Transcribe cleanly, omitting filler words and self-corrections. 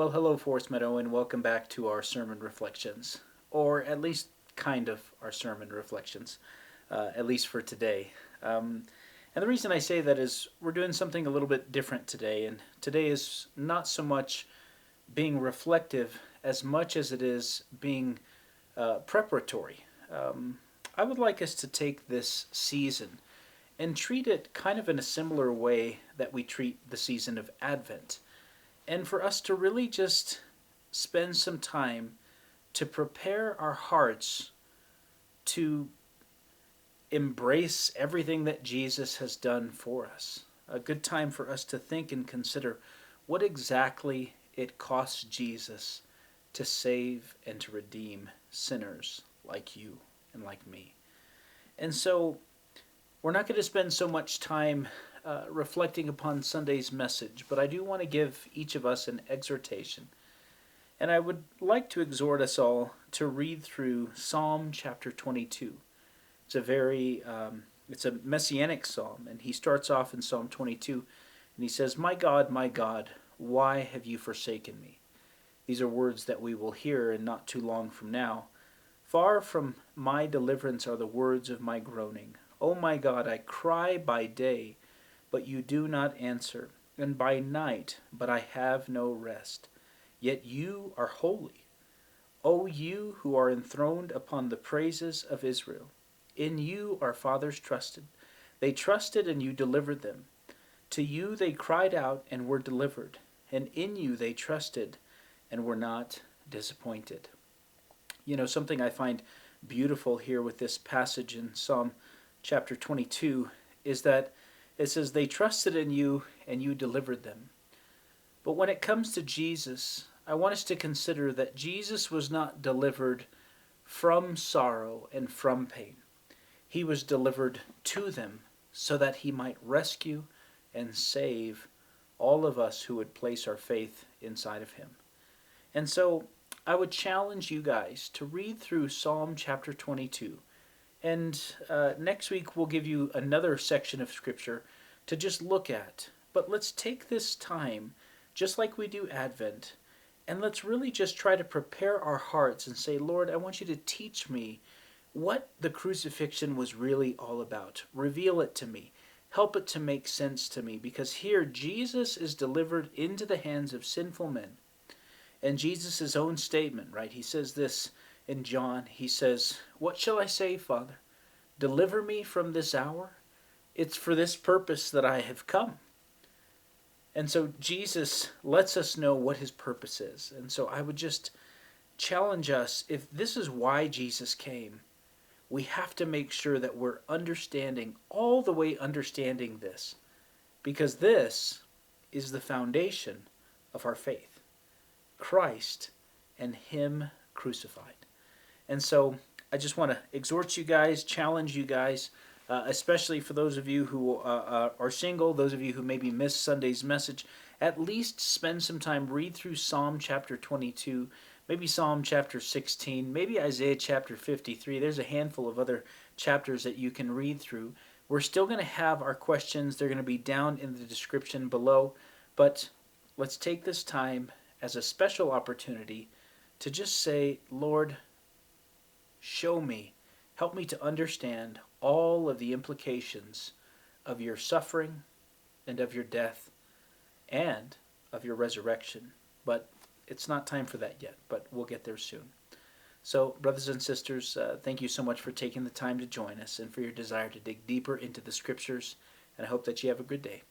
Well, hello, Forest Meadow, and welcome back to our sermon reflections, or at least kind of our sermon reflections, at least for today. And the reason I say that is we're doing something a little bit different today, and today is not so much being reflective as much as it is being preparatory. I would like us to take this season and treat it kind of in a similar way that we treat the season of Advent, and for us to really just spend some time to prepare our hearts to embrace everything that Jesus has done for us. A good time for us to think and consider what exactly it costs Jesus to save and to redeem sinners like you and like me. And so we're not going to spend so much time reflecting upon Sunday's message, but I do want to give each of us an exhortation. And I would like to exhort us all to read through Psalm chapter 22. It's a messianic psalm, and he starts off in Psalm 22, and he says, my God, why have you forsaken me?" These are words that we will hear in not too long from now. "Far from my deliverance are the words of my groaning. O my God, I cry by day, but you do not answer, and by night, but I have no rest. Yet you are holy, O you who are enthroned upon the praises of Israel. In you our fathers trusted. They trusted, and you delivered them. To you they cried out and were delivered, and in you they trusted and were not disappointed." You know, something I find beautiful here with this passage in Psalm chapter 22 is that it says they trusted in you and you delivered them. But when it comes to Jesus, I want us to consider that Jesus was not delivered from sorrow and from pain. He was delivered to them so that he might rescue and save all of us who would place our faith inside of him. And so I would challenge you guys to read through Psalm chapter 22. And next week we'll give you another section of Scripture to just look at. But let's take this time, just like we do Advent, and let's really just try to prepare our hearts and say, Lord, I want you to teach me what the crucifixion was really all about. Reveal it to me. Help it to make sense to me. Because here Jesus is delivered into the hands of sinful men. And Jesus' own statement, right? He says this in John. He says, "What shall I say, Father? Deliver me from this hour. It's for this purpose that I have come." And so Jesus lets us know what his purpose is. And so I would just challenge us, if this is why Jesus came, we have to make sure that we're understanding, all the way understanding this. Because this is the foundation of our faith. Christ and him crucified. And so I just want to exhort you guys, challenge you guys, especially for those of you who are single, those of you who maybe missed Sunday's message, at least spend some time, read through Psalm chapter 22, maybe Psalm chapter 16, maybe Isaiah chapter 53. There's a handful of other chapters that you can read through. We're still going to have our questions. They're going to be down in the description below. But let's take this time as a special opportunity to just say, Lord, show me, help me to understand all of the implications of your suffering and of your death and of your resurrection. But it's not time for that yet, but we'll get there soon. So, brothers and sisters, thank you so much for taking the time to join us and for your desire to dig deeper into the Scriptures, and I hope that you have a good day.